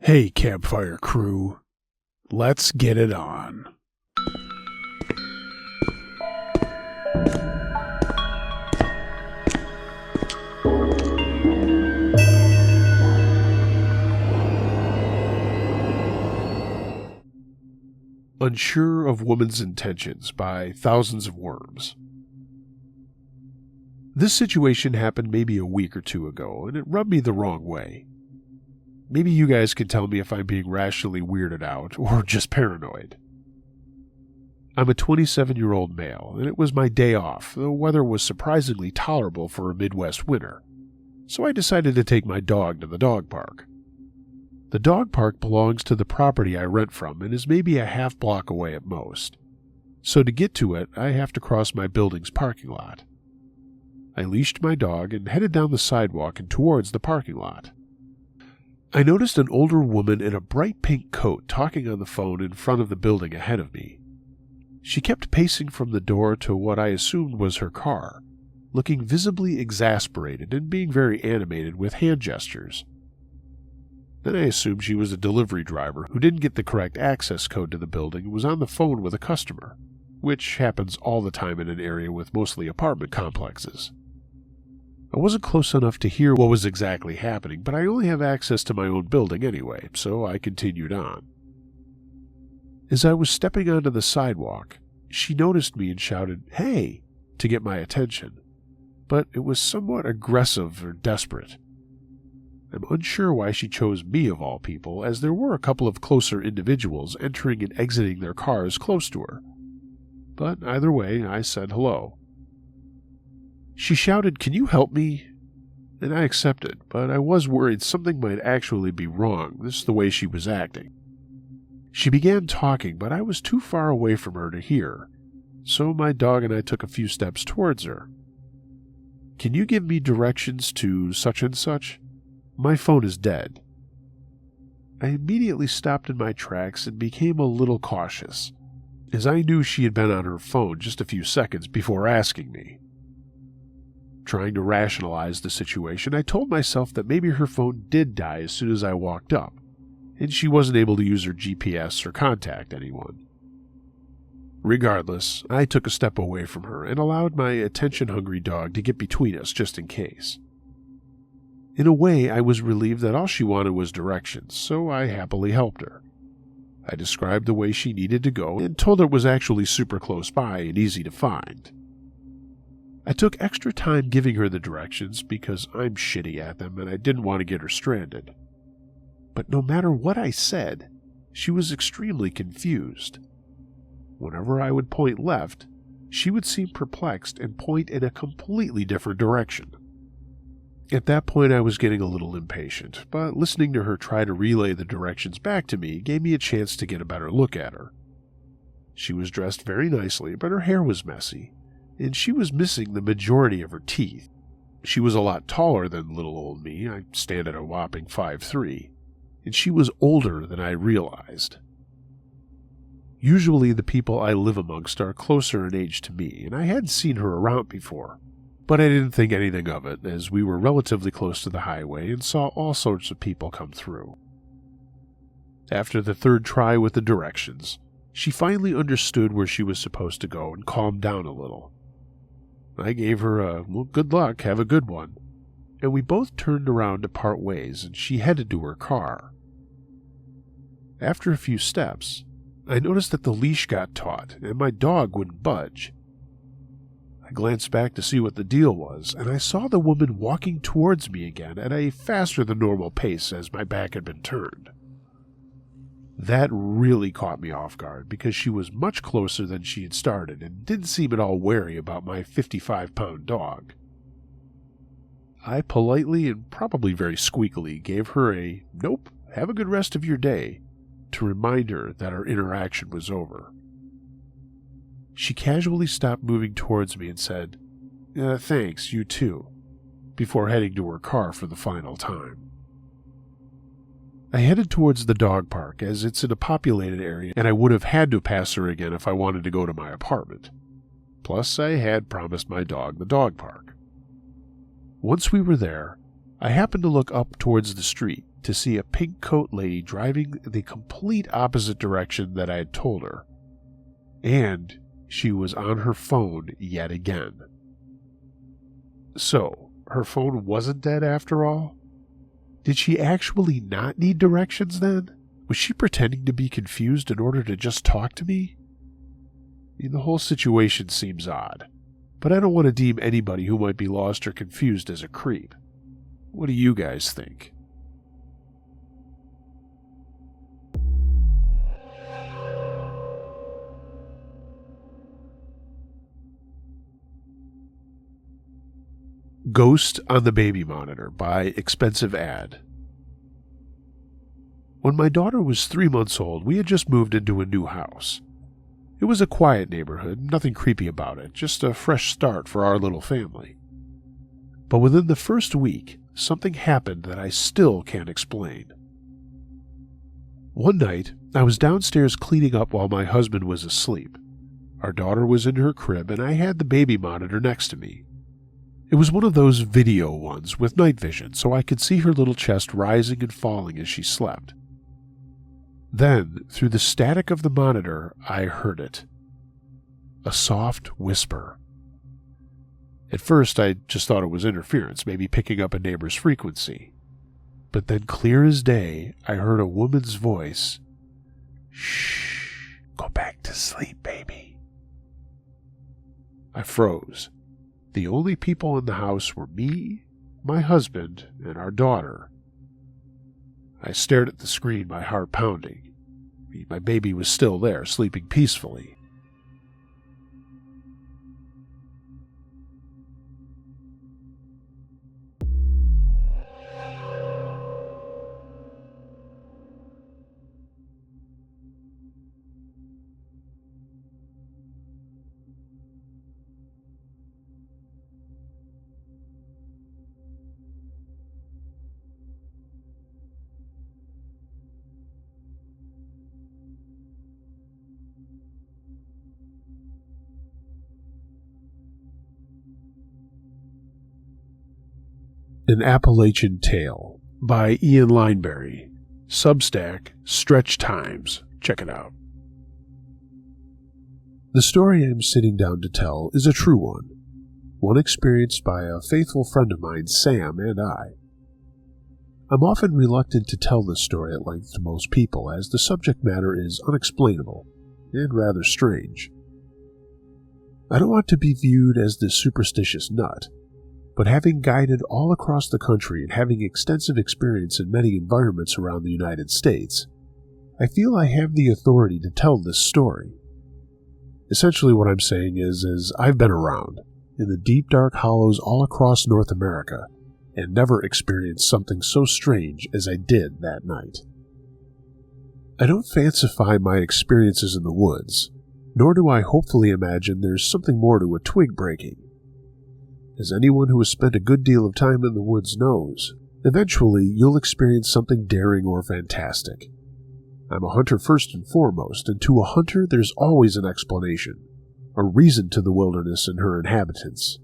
Hey, campfire crew, let's get it on. Unsure of Woman's Intentions by Thousands of Worms. This situation happened maybe a week or two ago, and it rubbed me the wrong way. Maybe you guys can tell me if I'm being rationally weirded out, or just paranoid. I'm a 27-year-old male, and it was my day off. The weather was surprisingly tolerable for a Midwest winter, so I decided to take my dog to the dog park. The dog park belongs to the property I rent from and is maybe a half block away at most. So to get to it, I have to cross my building's parking lot. I leashed my dog and headed down the sidewalk and towards the parking lot. I noticed an older woman in a bright pink coat talking on the phone in front of the building ahead of me. She kept pacing from the door to what I assumed was her car, looking visibly exasperated and being very animated with hand gestures. Then I assumed she was a delivery driver who didn't get the correct access code to the building and was on the phone with a customer, which happens all the time in an area with mostly apartment complexes. I wasn't close enough to hear what was exactly happening, but I only have access to my own building anyway, so I continued on. As I was stepping onto the sidewalk, she noticed me and shouted, "Hey!" to get my attention, but it was somewhat aggressive or desperate. I'm unsure why she chose me of all people, as there were a couple of closer individuals entering and exiting their cars close to her. But either way, I said hello. She shouted, "Can you help me?" And I accepted, but I was worried something might actually be wrong, this is the way she was acting. She began talking, but I was too far away from her to hear, so my dog and I took a few steps towards her. "Can you give me directions to such and such? My phone is dead." I immediately stopped in my tracks and became a little cautious, as I knew she had been on her phone just a few seconds before asking me. Trying to rationalize the situation, I told myself that maybe her phone did die as soon as I walked up, and she wasn't able to use her GPS or contact anyone. Regardless, I took a step away from her and allowed my attention-hungry dog to get between us just in case. In a way, I was relieved that all she wanted was directions, so I happily helped her. I described the way she needed to go and told her it was actually super close by and easy to find. I took extra time giving her the directions because I'm shitty at them and I didn't want to get her stranded. But no matter what I said, she was extremely confused. Whenever I would point left, she would seem perplexed and point in a completely different direction. At that point, I was getting a little impatient, but listening to her try to relay the directions back to me gave me a chance to get a better look at her. She was dressed very nicely, but her hair was messy, and she was missing the majority of her teeth. She was a lot taller than little old me. I stand at a whopping 5'3", and she was older than I realized. Usually the people I live amongst are closer in age to me, and I hadn't seen her around before. But I didn't think anything of it, as we were relatively close to the highway and saw all sorts of people come through. After the third try with the directions, she finally understood where she was supposed to go and calmed down a little. I gave her a, "Well, good luck, have a good one," and we both turned around to part ways, and she headed to her car. After a few steps, I noticed that the leash got taut, and my dog wouldn't budge. I glanced back to see what the deal was, and I saw the woman walking towards me again at a faster than normal pace as my back had been turned. That really caught me off guard because she was much closer than she had started and didn't seem at all wary about my 55-pound dog. I politely and probably very squeakily gave her a "Nope, have a good rest of your day" to remind her that our interaction was over. She casually stopped moving towards me and said, "Thanks, you too," before heading to her car for the final time. I headed towards the dog park, as it's in a populated area, and I would have had to pass her again if I wanted to go to my apartment. Plus, I had promised my dog the dog park. Once we were there, I happened to look up towards the street to see a pink coat lady driving the complete opposite direction that I had told her. And she was on her phone yet again. So, her phone wasn't dead after all? Did she actually not need directions then? Was she pretending to be confused in order to just talk to me? I mean, the whole situation seems odd, but I don't want to deem anybody who might be lost or confused as a creep. What do you guys think? Ghost on the Baby Monitor by Expensive Ad. When my daughter was 3 months old, we had just moved into a new house. It was a quiet neighborhood, nothing creepy about it, just a fresh start for our little family. But within the first week, something happened that I still can't explain. One night, I was downstairs cleaning up while my husband was asleep. Our daughter was in her crib, and I had the baby monitor next to me. It was one of those video ones with night vision, so I could see her little chest rising and falling as she slept. Then, through the static of the monitor, I heard it. A soft whisper. At first, I just thought it was interference, maybe picking up a neighbor's frequency. But then, clear as day, I heard a woman's voice. "Shh, go back to sleep, baby." I froze. The only people in the house were me, my husband, and our daughter. I stared at the screen, my heart pounding. My baby was still there, sleeping peacefully. An Appalachian Tale by Ian Lineberry. Substack, Stretch Times. Check it out. The story I am sitting down to tell is a true one experienced by a faithful friend of mine, Sam, and I. I'm often reluctant to tell this story at length to most people, as the subject matter is unexplainable and rather strange. I don't want to be viewed as the superstitious nut, but having guided all across the country and having extensive experience in many environments around the United States, I feel I have the authority to tell this story. Essentially what I'm saying is I've been around, in the deep dark hollows all across North America, and never experienced something so strange as I did that night. I don't fancify my experiences in the woods, nor do I hopefully imagine there's something more to a twig breaking. As anyone who has spent a good deal of time in the woods knows, eventually you'll experience something daring or fantastic. I'm a hunter first and foremost, and to a hunter there's always an explanation, a reason to the wilderness and her inhabitants.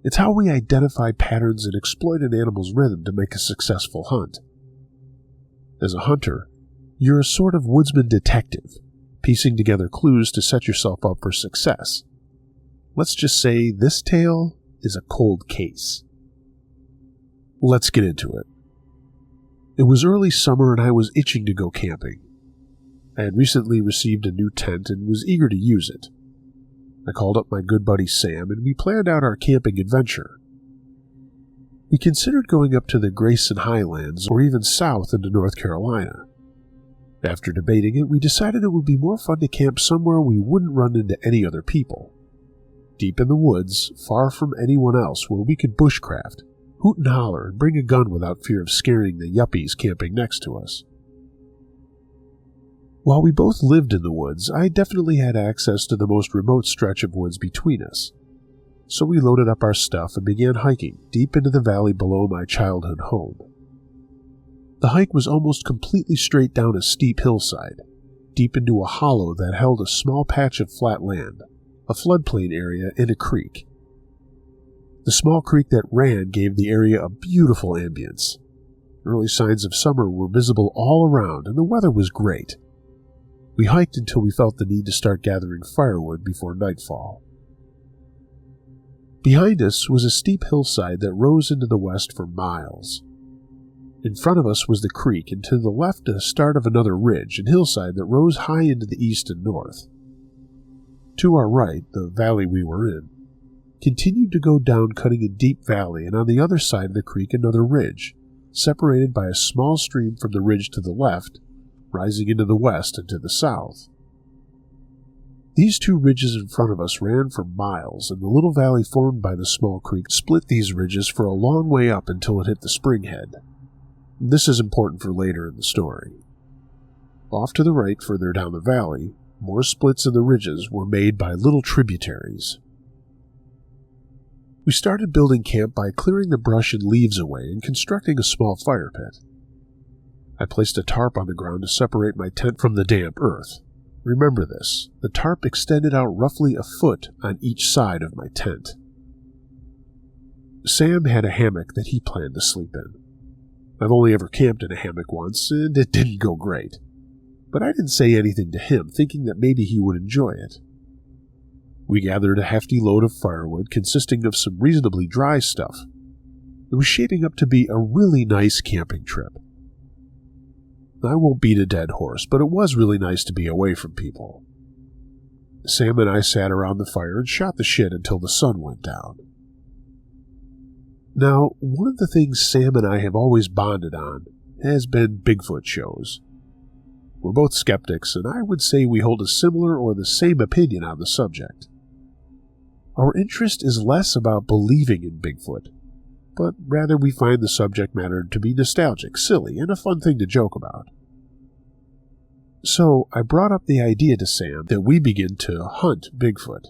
It's how we identify patterns and exploit an animal's rhythm to make a successful hunt. As a hunter, you're a sort of woodsman detective, piecing together clues to set yourself up for success. Let's just say this tale is a cold case. Let's get into it. It was early summer and I was itching to go camping. I had recently received a new tent and was eager to use it. I called up my good buddy Sam and we planned out our camping adventure. We considered going up to the Grayson Highlands or even south into North Carolina. After debating it, we decided it would be more fun to camp somewhere we wouldn't run into any other people. Deep in the woods, far from anyone else, where we could bushcraft, hoot and holler, and bring a gun without fear of scaring the yuppies camping next to us. While we both lived in the woods, I definitely had access to the most remote stretch of woods between us. So we loaded up our stuff and began hiking deep into the valley below my childhood home. The hike was almost completely straight down a steep hillside, deep into a hollow that held a small patch of flat land, a floodplain area, and a creek. The small creek that ran gave the area a beautiful ambience. Early signs of summer were visible all around, and the weather was great. We hiked until we felt the need to start gathering firewood before nightfall. Behind us was a steep hillside that rose into the west for miles. In front of us was the creek, and to the left the start of another ridge and hillside that rose high into the east and north. To our right, the valley we were in continued to go down, cutting a deep valley, and on the other side of the creek another ridge, separated by a small stream from the ridge to the left, rising into the west and to the south. These two ridges in front of us ran for miles, and the little valley formed by the small creek split these ridges for a long way up until it hit the springhead. This is important for later in the story. Off to the right, further down the valley, more splits in the ridges were made by little tributaries. We started building camp by clearing the brush and leaves away and constructing a small fire pit. I placed a tarp on the ground to separate my tent from the damp earth. Remember this, the tarp extended out roughly a foot on each side of my tent. Sam had a hammock that he planned to sleep in. I've only ever camped in a hammock once, and it didn't go great. But I didn't say anything to him, thinking that maybe he would enjoy it. We gathered a hefty load of firewood consisting of some reasonably dry stuff. It was shaping up to be a really nice camping trip. I won't beat a dead horse, but it was really nice to be away from people. Sam and I sat around the fire and shot the shit until the sun went down. Now, one of the things Sam and I have always bonded on has been Bigfoot shows. We're both skeptics, and I would say we hold a similar or the same opinion on the subject. Our interest is less about believing in Bigfoot, but rather we find the subject matter to be nostalgic, silly, and a fun thing to joke about. So I brought up the idea to Sam that we begin to hunt Bigfoot.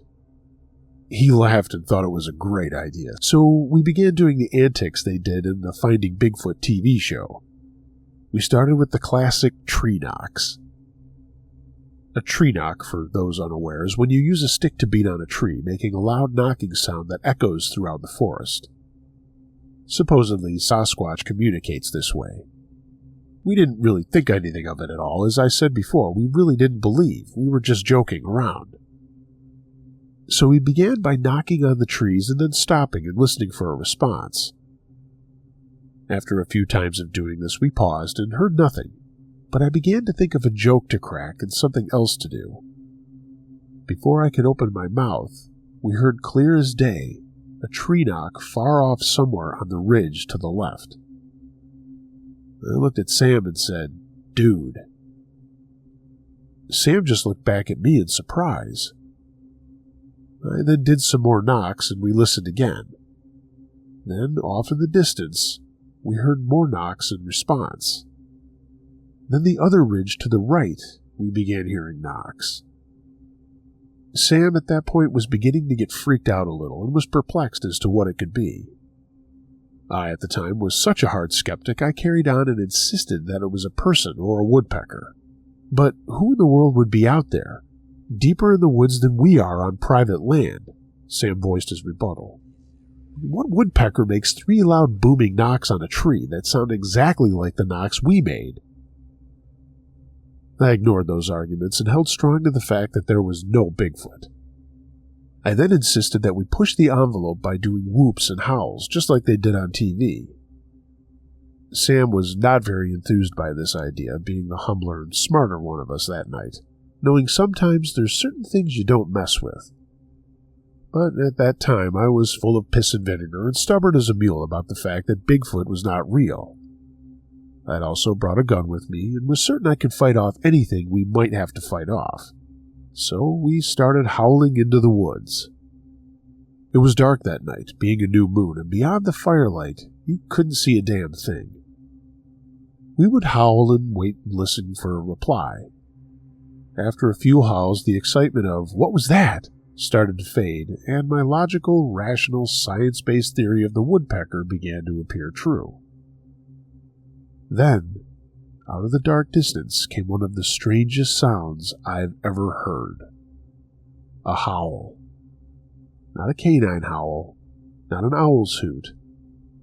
He laughed and thought it was a great idea, so we began doing the antics they did in the Finding Bigfoot TV show. We started with the classic tree knocks. A tree knock, for those unaware, is when you use a stick to beat on a tree, making a loud knocking sound that echoes throughout the forest. Supposedly, Sasquatch communicates this way. We didn't really think anything of it at all. As I said before, we really didn't believe. We were just joking around. So we began by knocking on the trees and then stopping and listening for a response. After a few times of doing this, we paused and heard nothing, but I began to think of a joke to crack and something else to do. Before I could open my mouth, we heard clear as day a tree knock far off somewhere on the ridge to the left. I looked at Sam and said, "Dude." Sam just looked back at me in surprise. I then did some more knocks and we listened again. Then, off in the distance, we heard more knocks in response. Then the other ridge to the right, we began hearing knocks. Sam at that point was beginning to get freaked out a little and was perplexed as to what it could be. I, at the time, was such a hard skeptic I carried on and insisted that it was a person or a woodpecker. But who in the world would be out there, deeper in the woods than we are on private land? Sam voiced his rebuttal. What woodpecker makes 3 loud booming knocks on a tree that sound exactly like the knocks we made? I ignored those arguments and held strong to the fact that there was no Bigfoot. I then insisted that we push the envelope by doing whoops and howls, just like they did on TV. Sam was not very enthused by this idea, being the humbler and smarter one of us that night, knowing sometimes there's certain things you don't mess with. But at that time I was full of piss and vinegar and stubborn as a mule about the fact that Bigfoot was not real. I'd also brought a gun with me and was certain I could fight off anything we might have to fight off. So we started howling into the woods. It was dark that night, being a new moon, and beyond the firelight, you couldn't see a damn thing. We would howl and wait and listen for a reply. After a few howls, the excitement of, "What was that?" started to fade, and my logical, rational, science-based theory of the woodpecker began to appear true. Then, out of the dark distance came one of the strangest sounds I've ever heard. A howl. Not a canine howl, not an owl's hoot,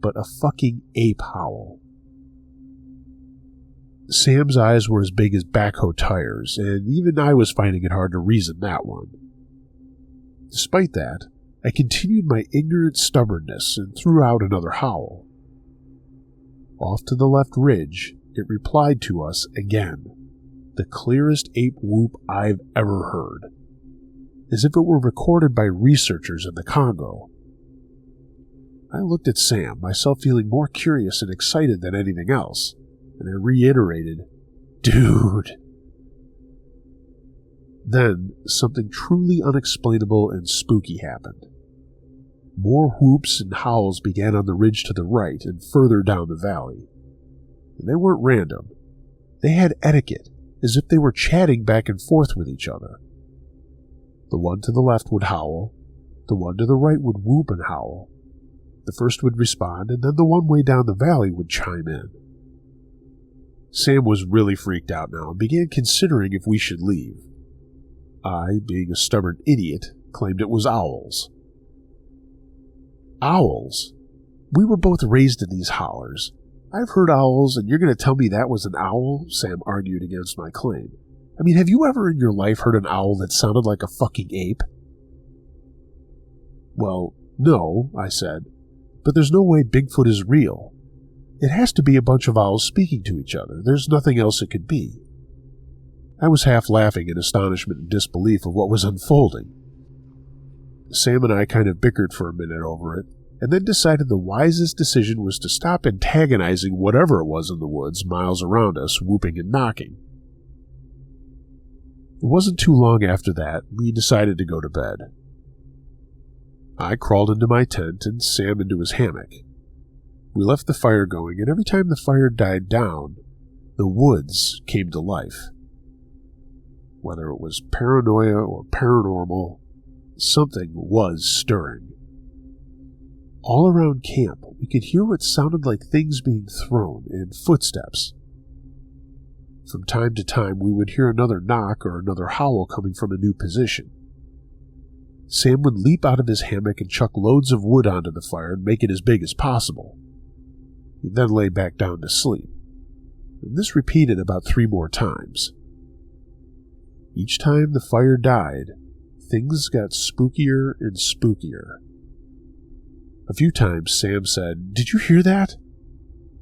but a fucking ape howl. Sam's eyes were as big as backhoe tires, and even I was finding it hard to reason that one. Despite that, I continued my ignorant stubbornness and threw out another howl. Off to the left ridge, it replied to us again, the clearest ape whoop I've ever heard, as if it were recorded by researchers in the Congo. I looked at Sam, myself feeling more curious and excited than anything else, and I reiterated, "Dude." Then, something truly unexplainable and spooky happened. More whoops and howls began on the ridge to the right and further down the valley. And they weren't random. They had etiquette, as if they were chatting back and forth with each other. The one to the left would howl, the one to the right would whoop and howl. The first would respond, and then the one way down the valley would chime in. Sam was really freaked out now and began considering if we should leave. I, being a stubborn idiot, claimed it was owls. Owls? We were both raised in these hollers. I've heard owls, and you're going to tell me that was an owl? Sam argued against my claim. I mean, have you ever in your life heard an owl that sounded like a fucking ape? Well, no, I said, but there's no way Bigfoot is real. It has to be a bunch of owls speaking to each other. There's nothing else it could be. I was half laughing in astonishment and disbelief of what was unfolding. Sam and I kind of bickered for a minute over it, and then decided the wisest decision was to stop antagonizing whatever it was in the woods miles around us, whooping and knocking. It wasn't too long after that we decided to go to bed. I crawled into my tent and Sam into his hammock. We left the fire going, and every time the fire died down, the woods came to life. Whether it was paranoia or paranormal, something was stirring. All around camp, we could hear what sounded like things being thrown and footsteps. From time to time, we would hear another knock or another howl coming from a new position. Sam would leap out of his hammock and chuck loads of wood onto the fire and make it as big as possible. He'd then lay back down to sleep. And this repeated about 3 more times. Each time the fire died, things got spookier and spookier. A few times Sam said, "Did you hear that?"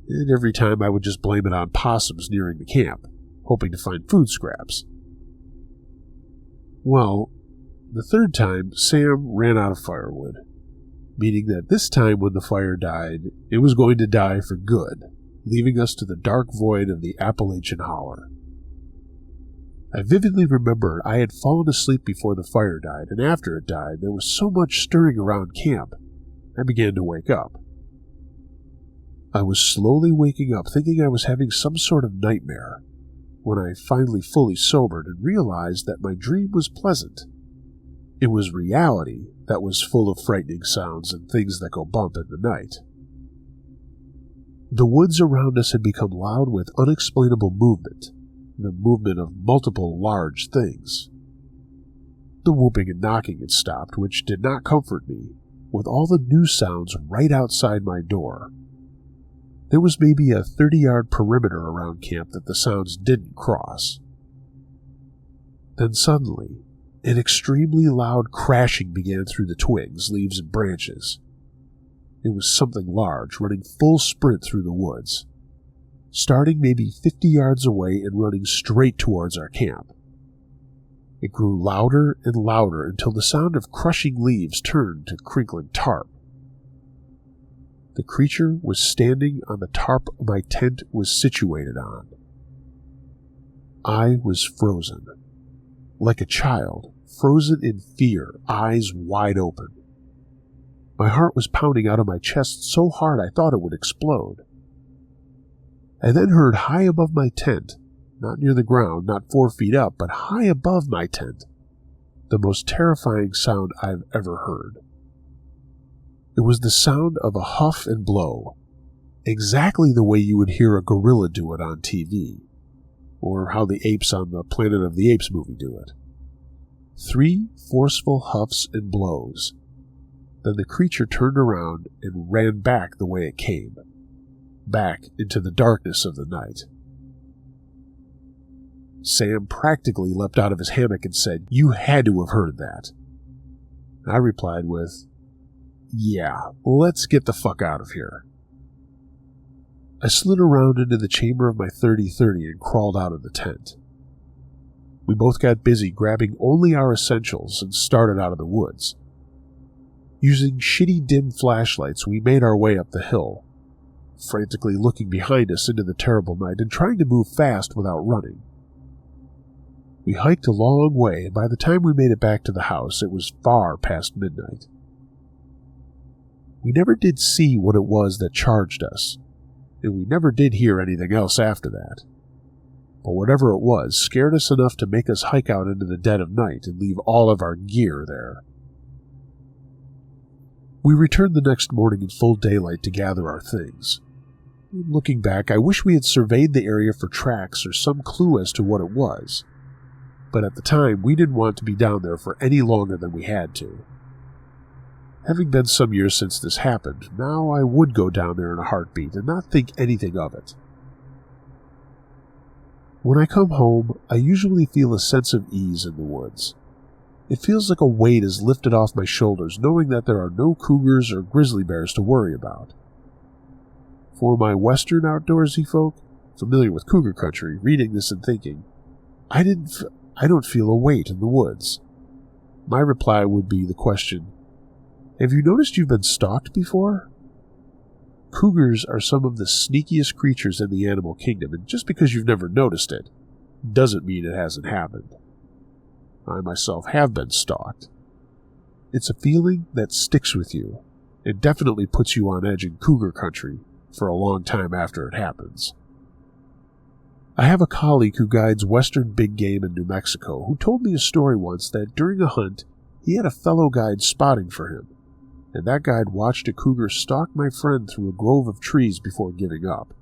And every time I would just blame it on possums nearing the camp, hoping to find food scraps. Well, the third time Sam ran out of firewood, meaning that this time when the fire died, it was going to die for good, leaving us to the dark void of the Appalachian holler. I vividly remember I had fallen asleep before the fire died, and after it died, there was so much stirring around camp, I began to wake up. I was slowly waking up, thinking I was having some sort of nightmare, when I finally fully sobered and realized that my dream was pleasant. It was reality that was full of frightening sounds and things that go bump in the night. The woods around us had become loud with unexplainable movement, the movement of multiple large things. The whooping and knocking had stopped, which did not comfort me, with all the new sounds right outside my door. There was maybe a 30-yard perimeter around camp that the sounds didn't cross. Then suddenly, an extremely loud crashing began through the twigs, leaves, and branches. It was something large, running full sprint through the woods, starting maybe 50 yards away and running straight towards our camp. It grew louder and louder until the sound of crushing leaves turned to crinkling tarp. The creature was standing on the tarp my tent was situated on. I was frozen, like a child, frozen in fear, eyes wide open. My heart was pounding out of my chest so hard I thought it would explode. I then heard high above my tent, not near the ground, not 4 feet up, but high above my tent, the most terrifying sound I've ever heard. It was the sound of a huff and blow, exactly the way you would hear a gorilla do it on TV, or how the apes on the Planet of the Apes movie do it. 3 forceful huffs and blows. Then the creature turned around and ran back the way it came, back into the darkness of the night. Sam practically leapt out of his hammock and said, "You had to have heard that." I replied with, "Yeah, let's get the fuck out of here." I slid around into the chamber of my 30-30 and crawled out of the tent. We both got busy grabbing only our essentials and started out of the woods. Using shitty dim flashlights, we made our way up the hill, frantically looking behind us into the terrible night and trying to move fast without running. We hiked a long way, and by the time we made it back to the house, it was far past midnight. We never did see what it was that charged us, and we never did hear anything else after that. But whatever it was scared us enough to make us hike out into the dead of night and leave all of our gear there. We returned the next morning in full daylight to gather our things. Looking back, I wish we had surveyed the area for tracks or some clue as to what it was. But at the time, we didn't want to be down there for any longer than we had to. Having been some years since this happened, now I would go down there in a heartbeat and not think anything of it. When I come home, I usually feel a sense of ease in the woods. It feels like a weight is lifted off my shoulders, knowing that there are no cougars or grizzly bears to worry about. For my Western outdoorsy folk, familiar with cougar country, reading this and thinking, I don't feel a weight in the woods. My reply would be the question, have you noticed you've been stalked before? Cougars are some of the sneakiest creatures in the animal kingdom, and just because you've never noticed it, doesn't mean it hasn't happened. I myself have been stalked. It's a feeling that sticks with you, and definitely puts you on edge in cougar country for a long time after it happens. I have a colleague who guides western big game in New Mexico who told me a story once that during a hunt, he had a fellow guide spotting for him, and that guide watched a cougar stalk my friend through a grove of trees before giving up.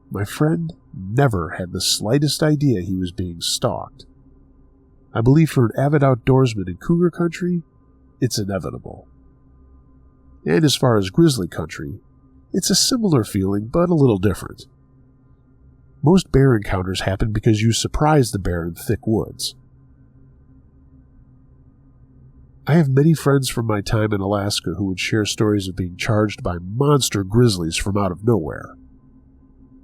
My friend never had the slightest idea he was being stalked. I believe for an avid outdoorsman in cougar country, it's inevitable. And as far as grizzly country, it's a similar feeling, but a little different. Most bear encounters happen because you surprise the bear in thick woods. I have many friends from my time in Alaska who would share stories of being charged by monster grizzlies from out of nowhere.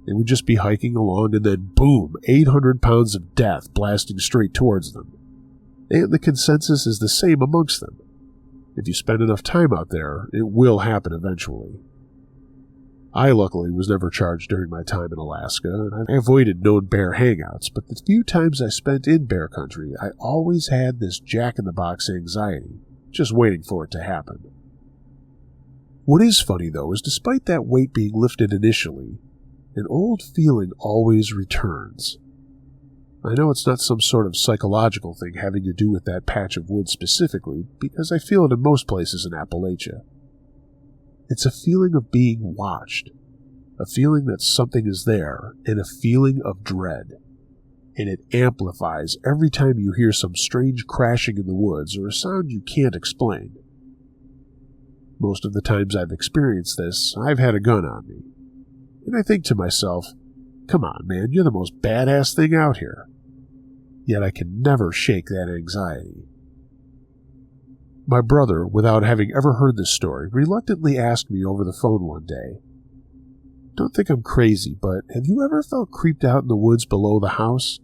They would just be hiking along and then boom, 800 pounds of death blasting straight towards them. And the consensus is the same amongst them. If you spend enough time out there, it will happen eventually. I luckily was never charged during my time in Alaska, and I avoided known bear hangouts, but the few times I spent in bear country, I always had this jack-in-the-box anxiety, just waiting for it to happen. What is funny, though, is despite that weight being lifted initially, an old feeling always returns. I know it's not some sort of psychological thing having to do with that patch of wood specifically, because I feel it in most places in Appalachia. It's a feeling of being watched, a feeling that something is there, and a feeling of dread. And it amplifies every time you hear some strange crashing in the woods or a sound you can't explain. Most of the times I've experienced this, I've had a gun on me. And I think to myself, come on, man, you're the most badass thing out here. Yet I can never shake that anxiety. My brother, without having ever heard this story, reluctantly asked me over the phone one day, "Don't think I'm crazy, but have you ever felt creeped out in the woods below the house?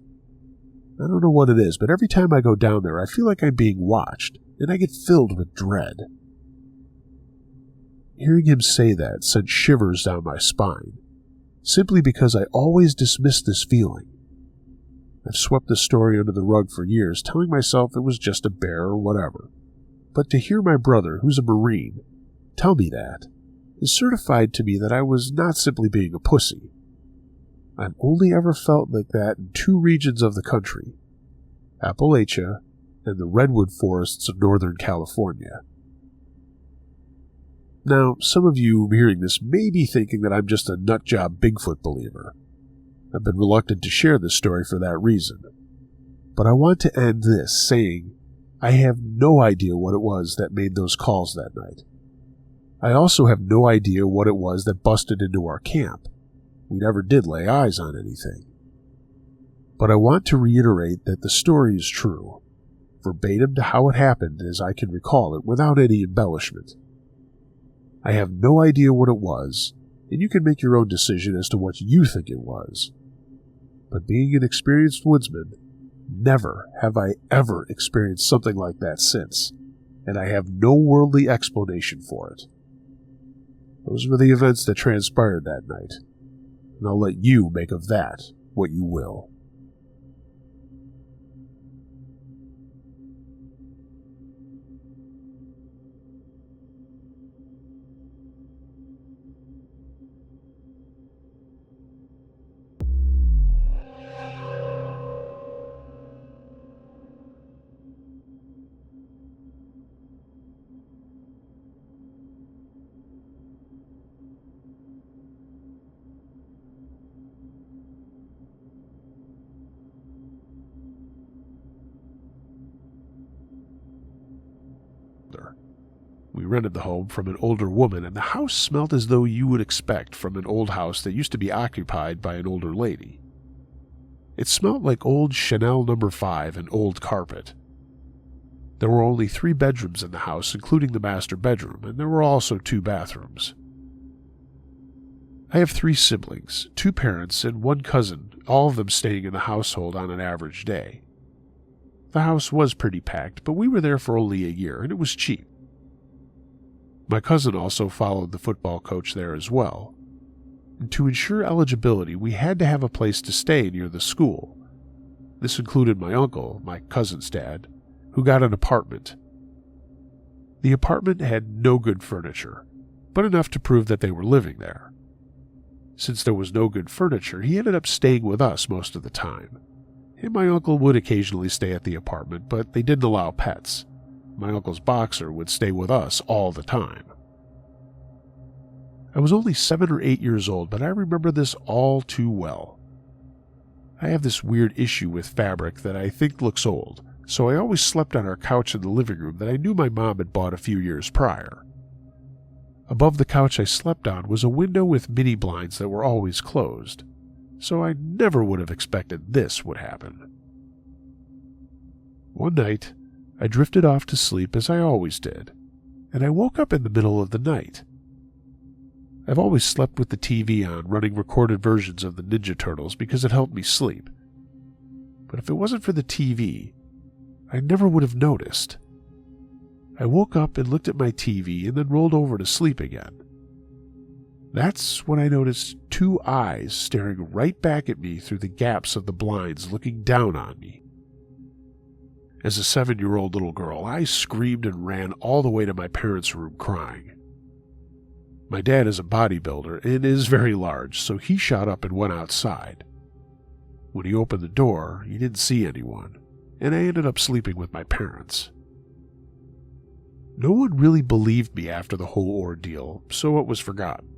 I don't know what it is, but every time I go down there, I feel like I'm being watched, and I get filled with dread." Hearing him say that sent shivers down my spine, simply because I always dismissed this feeling. I've swept the story under the rug for years, telling myself it was just a bear or whatever. But to hear my brother, who's a Marine, tell me that, is certified to me that I was not simply being a pussy. I've only ever felt like that in two regions of the country, Appalachia and the redwood forests of Northern California. Now, some of you hearing this may be thinking that I'm just a nutjob Bigfoot believer. I've been reluctant to share this story for that reason. But I want to end this saying I have no idea what it was that made those calls that night. I also have no idea what it was that busted into our camp. We never did lay eyes on anything. But I want to reiterate that the story is true, verbatim to how it happened as I can recall it without any embellishment. I have no idea what it was, and you can make your own decision as to what you think it was. But being an experienced woodsman, never have I ever experienced something like that since, and I have no worldly explanation for it. Those were the events that transpired that night, and I'll let you make of that what you will. We rented the home from an older woman, and the house smelled as though you would expect from an old house that used to be occupied by an older lady. It smelled like old Chanel No. 5 and old carpet. There were only 3 bedrooms in the house, including the master bedroom, and there were also 2 bathrooms. I have 3 siblings, 2 parents, and 1 cousin, all of them staying in the household on an average day. The house was pretty packed, but we were there for only a year, and it was cheap. My cousin also followed the football coach there as well. And to ensure eligibility, we had to have a place to stay near the school. This included my uncle, my cousin's dad, who got an apartment. The apartment had no good furniture, but enough to prove that they were living there. Since there was no good furniture, he ended up staying with us most of the time. And my uncle would occasionally stay at the apartment, but they didn't allow pets. My uncle's boxer would stay with us all the time. I was only 7 or 8 years old, but I remember this all too well. I have this weird issue with fabric that I think looks old, so I always slept on our couch in the living room that I knew my mom had bought a few years prior. Above the couch I slept on was a window with mini blinds that were always closed, so I never would have expected this would happen. One night, I drifted off to sleep as I always did, and I woke up in the middle of the night. I've always slept with the TV on, running recorded versions of the Ninja Turtles because it helped me sleep. But if it wasn't for the TV, I never would have noticed. I woke up and looked at my TV and then rolled over to sleep again. That's when I noticed 2 eyes staring right back at me through the gaps of the blinds, looking down on me. As a 7-year-old little girl, I screamed and ran all the way to my parents' room crying. My dad is a bodybuilder and is very large, so he shot up and went outside. When he opened the door, he didn't see anyone, and I ended up sleeping with my parents. No one really believed me after the whole ordeal, so it was forgotten.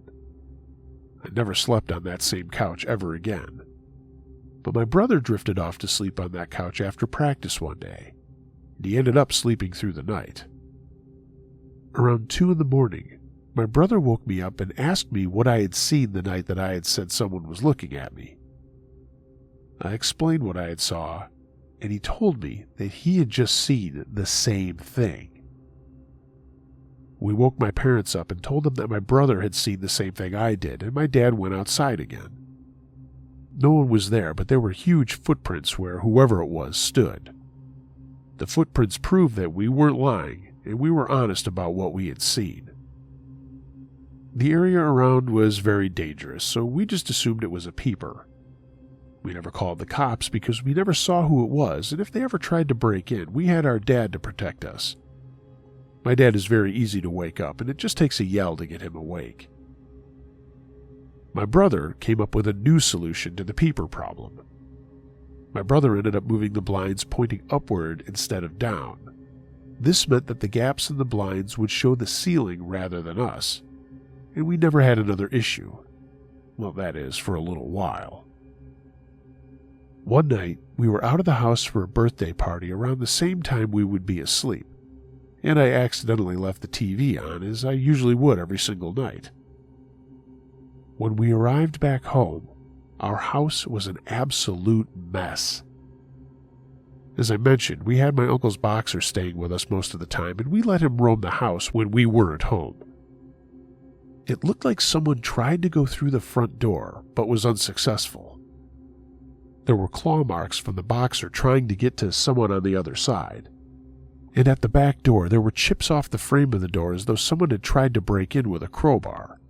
I never slept on that same couch ever again. But my brother drifted off to sleep on that couch after practice one day, and he ended up sleeping through the night. Around 2 a.m, my brother woke me up and asked me what I had seen the night that I had said someone was looking at me. I explained what I had saw, and he told me that he had just seen the same thing. We woke my parents up and told them that my brother had seen the same thing I did, and my dad went outside again. No one was there, but there were huge footprints where whoever it was stood. The footprints proved that we weren't lying, and we were honest about what we had seen. The area around was very dangerous, so we just assumed it was a peeper. We never called the cops because we never saw who it was, and if they ever tried to break in, we had our dad to protect us. My dad is very easy to wake up, and it just takes a yell to get him awake. My brother came up with a new solution to the peeper problem. My brother ended up moving the blinds pointing upward instead of down. This meant that the gaps in the blinds would show the ceiling rather than us, and we never had another issue. Well, that is, for a little while. One night, we were out of the house for a birthday party around the same time we would be asleep, and I accidentally left the TV on, as I usually would every single night. When we arrived back home, Our house was an absolute mess. As I mentioned, we had my uncle's boxer staying with us most of the time, and we let him roam the house when we weren't home. It looked like someone tried to go through the front door, but was unsuccessful. There were claw marks from the boxer trying to get to someone on the other side. And at the back door, there were chips off the frame of the door as though someone had tried to break in with a crowbar.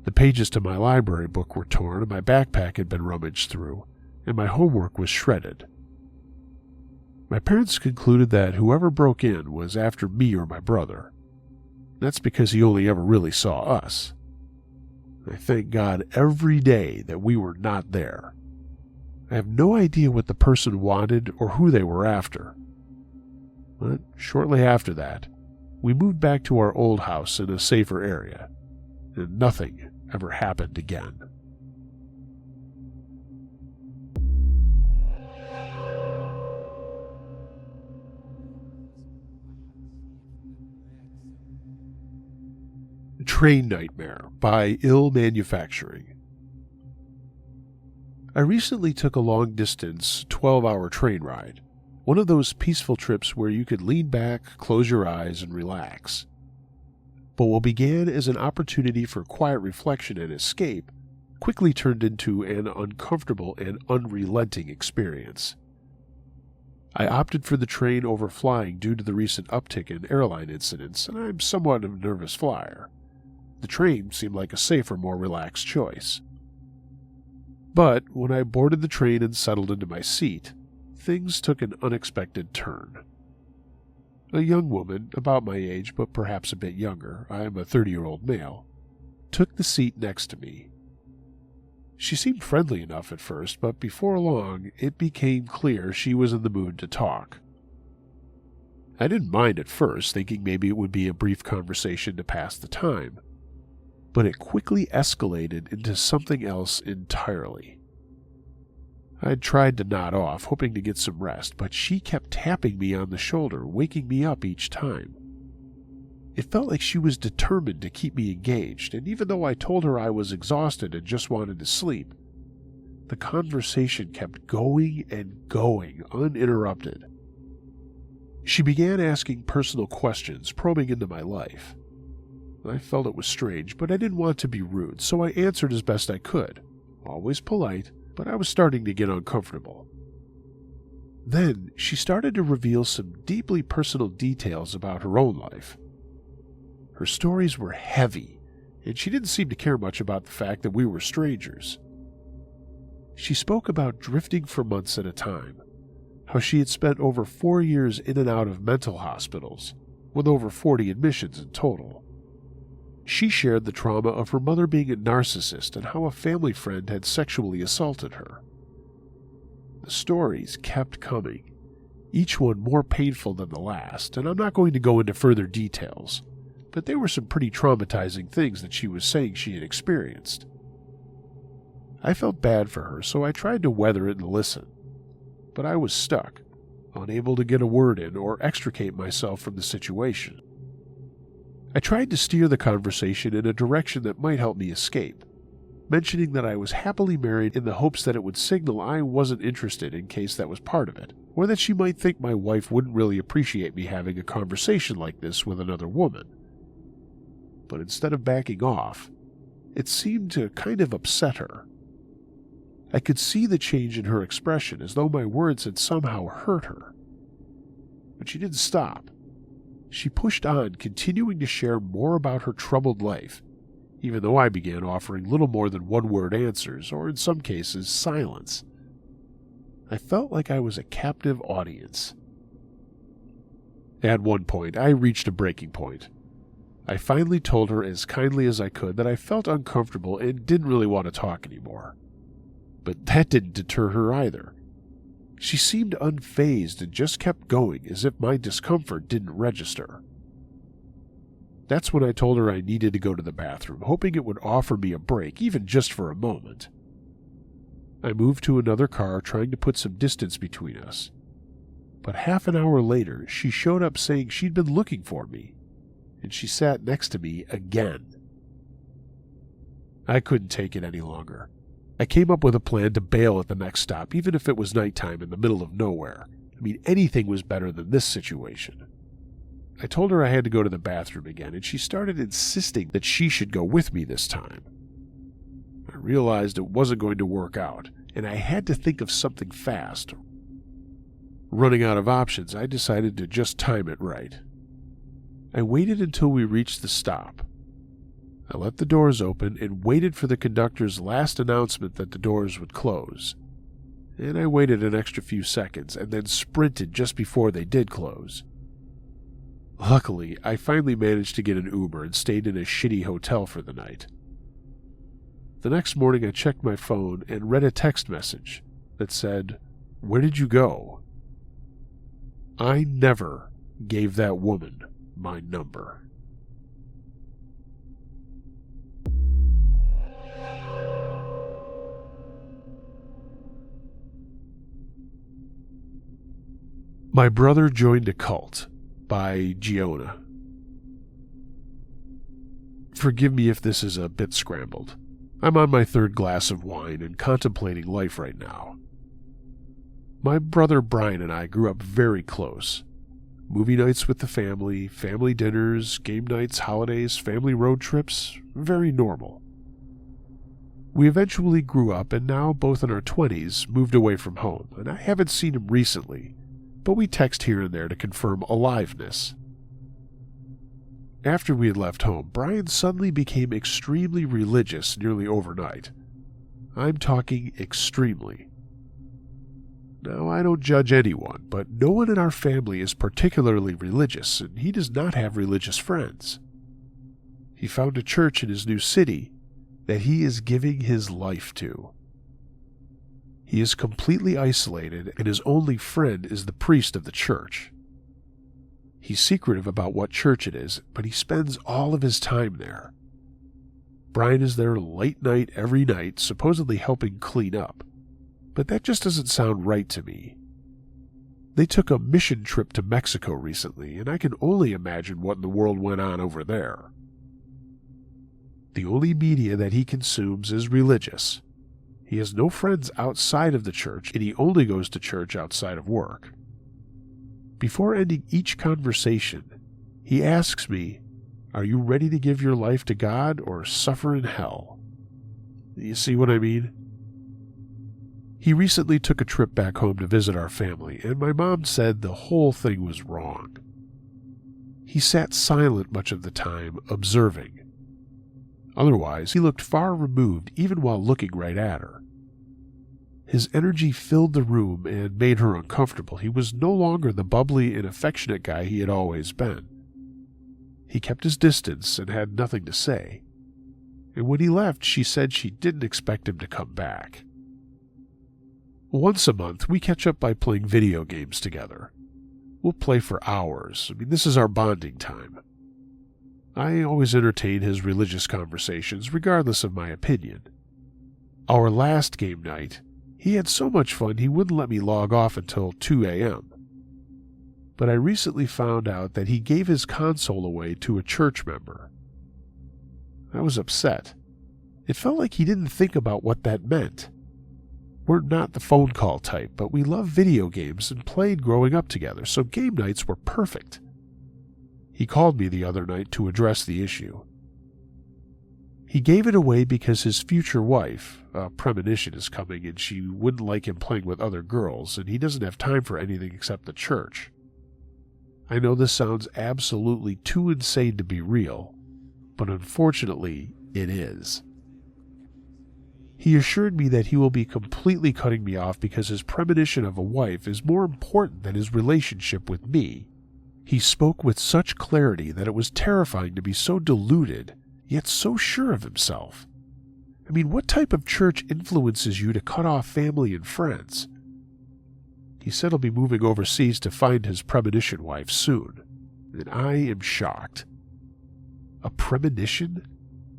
The pages to my library book were torn, and my backpack had been rummaged through, and my homework was shredded. My parents concluded that whoever broke in was after me or my brother. That's because he only ever really saw us. I thank God every day that we were not there. I have no idea what the person wanted or who they were after. But shortly after that, we moved back to our old house in a safer area, and nothing ever happened again. Train Nightmare by Ill Manufacturing. I recently took a long-distance, 12-hour train ride, one of those peaceful trips where you could lean back, close your eyes, and relax. But what began as an opportunity for quiet reflection and escape quickly turned into an uncomfortable and unrelenting experience. I opted for the train over flying due to the recent uptick in airline incidents, and I'm somewhat of a nervous flyer. The train seemed like a safer, more relaxed choice. But when I boarded the train and settled into my seat, things took an unexpected turn. A young woman, about my age but perhaps a bit younger, I am a 30-year-old male, took the seat next to me. She seemed friendly enough at first, but before long it became clear she was in the mood to talk. I didn't mind at first, thinking maybe it would be a brief conversation to pass the time. But it quickly escalated into something else entirely. I'd tried to nod off, hoping to get some rest, but she kept tapping me on the shoulder, waking me up each time. It felt like she was determined to keep me engaged, and even though I told her I was exhausted and just wanted to sleep, the conversation kept going and going, uninterrupted. She began asking personal questions, probing into my life. I felt it was strange, but I didn't want to be rude, so I answered as best I could. Always polite, but I was starting to get uncomfortable. Then she started to reveal some deeply personal details about her own life. Her stories were heavy, and she didn't seem to care much about the fact that we were strangers. She spoke about drifting for months at a time, how she had spent over 4 years in and out of mental hospitals, with over 40 admissions in total. She shared the trauma of her mother being a narcissist and how a family friend had sexually assaulted her. The stories kept coming, each one more painful than the last, and I'm not going to go into further details, but there were some pretty traumatizing things that she was saying she had experienced. I felt bad for her, so I tried to weather it and listen, but I was stuck, unable to get a word in or extricate myself from the situation. I tried to steer the conversation in a direction that might help me escape, mentioning that I was happily married in the hopes that it would signal I wasn't interested in case that was part of it, or that she might think my wife wouldn't really appreciate me having a conversation like this with another woman. But instead of backing off, it seemed to kind of upset her. I could see the change in her expression, as though my words had somehow hurt her. But she didn't stop. She pushed on, continuing to share more about her troubled life, even though I began offering little more than one-word answers, or in some cases, silence. I felt like I was a captive audience. At one point, I reached a breaking point. I finally told her as kindly as I could that I felt uncomfortable and didn't really want to talk anymore. But that didn't deter her either. She seemed unfazed and just kept going as if my discomfort didn't register. That's when I told her I needed to go to the bathroom, hoping it would offer me a break, even just for a moment. I moved to another car, trying to put some distance between us. But half an hour later, she showed up saying she'd been looking for me, and she sat next to me again. I couldn't take it any longer. I came up with a plan to bail at the next stop, even if it was nighttime in the middle of nowhere. I mean, anything was better than this situation. I told her I had to go to the bathroom again, and she started insisting that she should go with me this time. I realized it wasn't going to work out, and I had to think of something fast. Running out of options, I decided to just time it right. I waited until we reached the stop. I let the doors open and waited for the conductor's last announcement that the doors would close. And I waited an extra few seconds and then sprinted just before they did close. Luckily, I finally managed to get an Uber and stayed in a shitty hotel for the night. The next morning I checked my phone and read a text message that said, "Where did you go?" I never gave that woman my number. My Brother Joined a Cult by Giona. Forgive me if this is a bit scrambled. I'm on my third glass of wine and contemplating life right now. My brother Brian and I grew up very close. Movie nights with the family, family dinners, game nights, holidays, family road trips, very normal. We eventually grew up and now, both in our 20s, moved away from home, and I haven't seen him recently, but we text here and there to confirm aliveness. After we had left home, Brian suddenly became extremely religious nearly overnight. I'm talking extremely. Now, I don't judge anyone, but no one in our family is particularly religious, and he does not have religious friends. He found a church in his new city that he is giving his life to. He is completely isolated, and his only friend is the priest of the church. He's secretive about what church it is, but he spends all of his time there. Brian is there late night every night, supposedly helping clean up. But that just doesn't sound right to me. They took a mission trip to Mexico recently, and I can only imagine what in the world went on over there. The only media that he consumes is religious. He has no friends outside of the church, and he only goes to church outside of work. Before ending each conversation, he asks me, "Are you ready to give your life to God or suffer in hell?" You see what I mean? He recently took a trip back home to visit our family, and my mom said the whole thing was wrong. He sat silent much of the time, observing. Otherwise, he looked far removed even while looking right at her. His energy filled the room and made her uncomfortable. He was no longer the bubbly and affectionate guy he had always been. He kept his distance and had nothing to say. And when he left, she said she didn't expect him to come back. Once a month, we catch up by playing video games together. We'll play for hours. This is our bonding time. I always entertain his religious conversations, regardless of my opinion. Our last game night, he had so much fun he wouldn't let me log off until 2 a.m. But I recently found out that he gave his console away to a church member. I was upset. It felt like he didn't think about what that meant. We're not the phone call type, but we love video games and played growing up together, so game nights were perfect. He called me the other night to address the issue. He gave it away because his future wife, a premonition, is coming and she wouldn't like him playing with other girls, and he doesn't have time for anything except the church. I know this sounds absolutely too insane to be real, but unfortunately, it is. He assured me that he will be completely cutting me off because his premonition of a wife is more important than his relationship with me. He spoke with such clarity that it was terrifying to be so deluded, yet so sure of himself. What type of church influences you to cut off family and friends? He said he'll be moving overseas to find his premonition wife soon, and I am shocked. A premonition?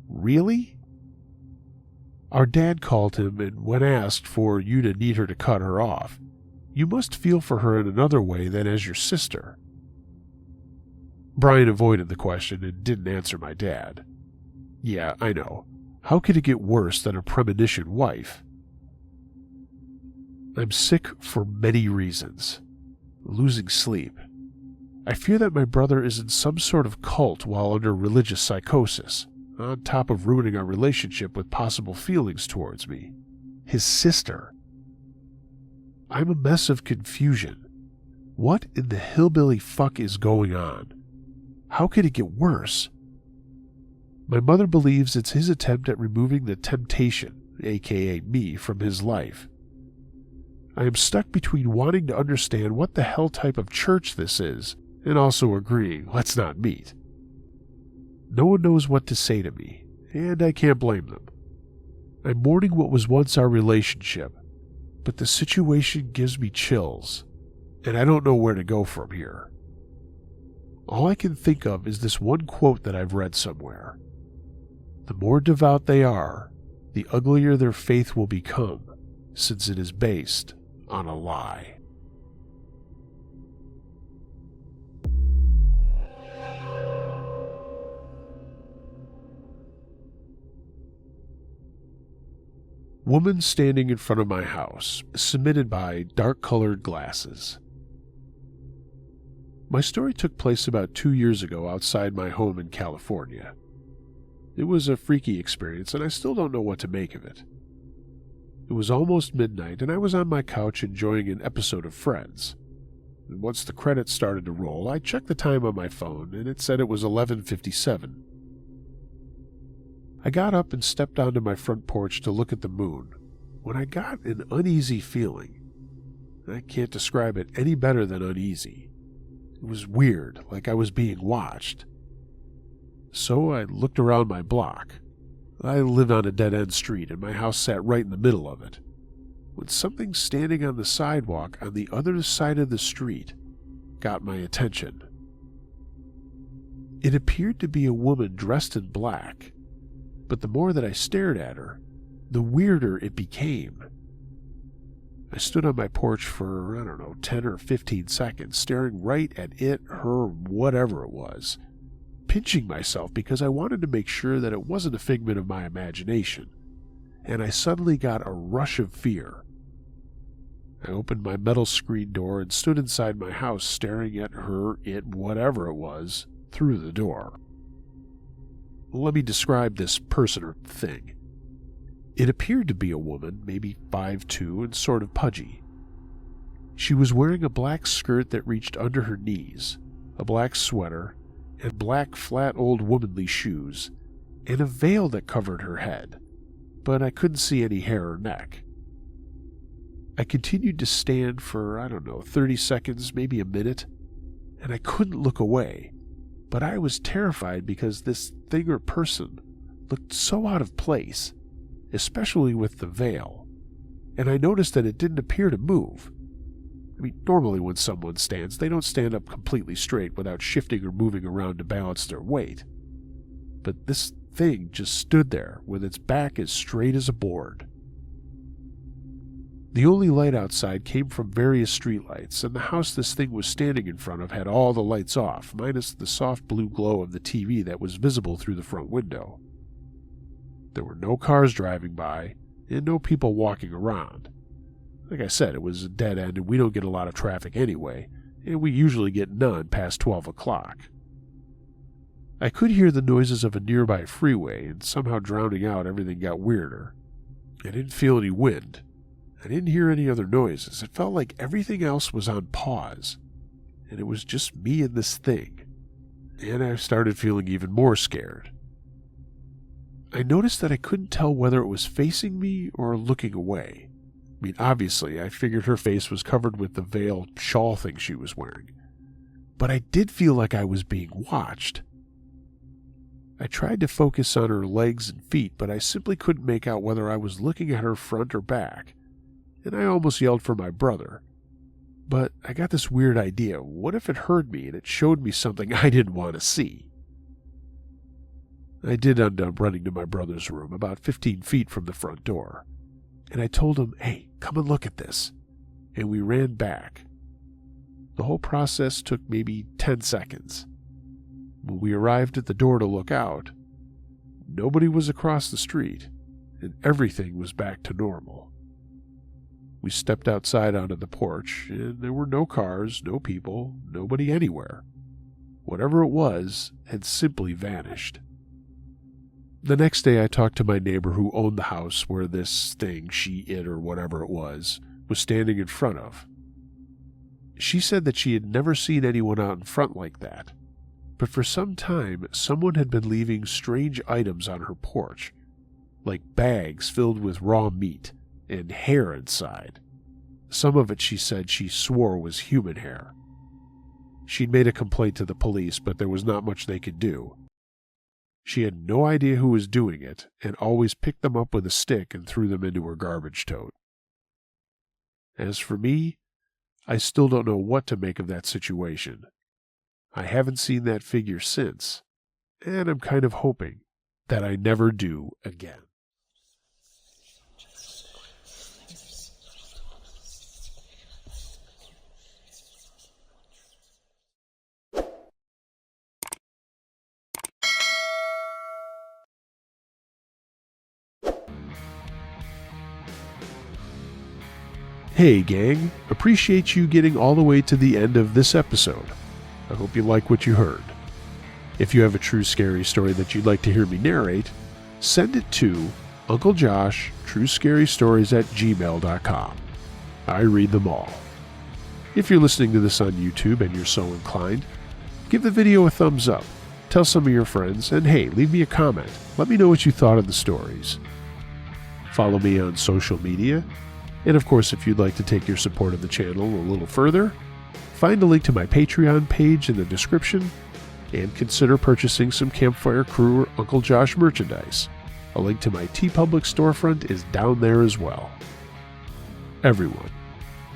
Really? Our dad called him, and when asked for you to need her to cut her off, you must feel for her in another way than as your sister. Brian avoided the question and didn't answer my dad. Yeah, I know. How could it get worse than a premonition wife? I'm sick for many reasons. Losing sleep. I fear that my brother is in some sort of cult while under religious psychosis, on top of ruining our relationship with possible feelings towards me. His sister. I'm a mess of confusion. What in the hillbilly fuck is going on? How could it get worse? My mother believes it's his attempt at removing the temptation, aka me, from his life. I am stuck between wanting to understand what the hell type of church this is, and also agreeing, let's not meet. No one knows what to say to me, and I can't blame them. I'm mourning what was once our relationship, but the situation gives me chills, and I don't know where to go from here. All I can think of is this one quote that I've read somewhere. The more devout they are, the uglier their faith will become, since it is based on a lie. Woman standing in front of my house, submitted by dark-colored glasses. My story took place about 2 years ago outside my home in California. It was a freaky experience, and I still don't know what to make of it. It was almost midnight, and I was on my couch enjoying an episode of Friends. And once the credits started to roll, I checked the time on my phone, and it said it was 11:57. I got up and stepped onto my front porch to look at the moon, when I got an uneasy feeling. I can't describe it any better than uneasy. It was weird, like I was being watched. So I looked around my block. I lived on a dead-end street, and my house sat right in the middle of it, when something standing on the sidewalk on the other side of the street got my attention. It appeared to be a woman dressed in black, but the more that I stared at her, the weirder it became. I stood on my porch for, 10 or 15 seconds, staring right at it, her, whatever it was, pinching myself because I wanted to make sure that it wasn't a figment of my imagination, and I suddenly got a rush of fear. I opened my metal screen door and stood inside my house staring at her, it, whatever it was, through the door. Let me describe this person or thing. It appeared to be a woman, maybe 5'2", and sort of pudgy. She was wearing a black skirt that reached under her knees, a black sweater, and black flat old womanly shoes, and a veil that covered her head, but I couldn't see any hair or neck. I continued to stand for, 30 seconds, maybe a minute, and I couldn't look away. But I was terrified because this thing or person looked so out of place, especially with the veil, and I noticed that it didn't appear to move. Normally when someone stands, they don't stand up completely straight without shifting or moving around to balance their weight. But this thing just stood there with its back as straight as a board. The only light outside came from various streetlights, and the house this thing was standing in front of had all the lights off, minus the soft blue glow of the TV that was visible through the front window. There were no cars driving by, and no people walking around. Like I said, it was a dead end, and we don't get a lot of traffic anyway, and we usually get none past 12 o'clock. I could hear the noises of a nearby freeway, and somehow drowning out everything got weirder. I didn't feel any wind. I didn't hear any other noises. It felt like everything else was on pause, and it was just me and this thing. And I started feeling even more scared. I noticed that I couldn't tell whether it was facing me or looking away. Obviously, I figured her face was covered with the veil shawl thing she was wearing. But I did feel like I was being watched. I tried to focus on her legs and feet, but I simply couldn't make out whether I was looking at her front or back. And I almost yelled for my brother. But I got this weird idea. What if it heard me and it showed me something I didn't want to see? I did end up running to my brother's room, about 15 feet from the front door. And I told him, "Hey, come and look at this." And we ran back. The whole process took maybe 10 seconds. When we arrived at the door to look out, nobody was across the street, and everything was back to normal. We stepped outside onto the porch, and there were no cars, no people, nobody anywhere. Whatever it was had simply vanished. The next day I talked to my neighbor who owned the house where this thing, it, or whatever it was standing in front of. She said that she had never seen anyone out in front like that, but for some time someone had been leaving strange items on her porch, like bags filled with raw meat and hair inside. Some of it, she said, she swore was human hair. She'd made a complaint to the police, but there was not much they could do. She had no idea who was doing it, and always picked them up with a stick and threw them into her garbage tote. As for me, I still don't know what to make of that situation. I haven't seen that figure since, and I'm kind of hoping that I never do again. Hey gang, appreciate you getting all the way to the end of this episode. I hope you like what you heard. If you have a true scary story that you'd like to hear me narrate, send it to Uncle Josh TrueScaryStories@gmail.com. I read them all. If you're listening to this on YouTube and you're so inclined, give the video a thumbs up, tell some of your friends, and hey, leave me a comment. Let me know what you thought of the stories. Follow me on social media. And of course, if you'd like to take your support of the channel a little further, find a link to my Patreon page in the description, and consider purchasing some Campfire Crew or Uncle Josh merchandise. A link to my TeePublic storefront is down there as well. Everyone,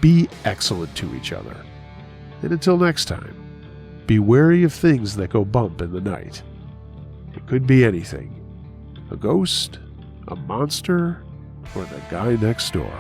be excellent to each other. And until next time, be wary of things that go bump in the night. It could be anything. A ghost, a monster, or the guy next door.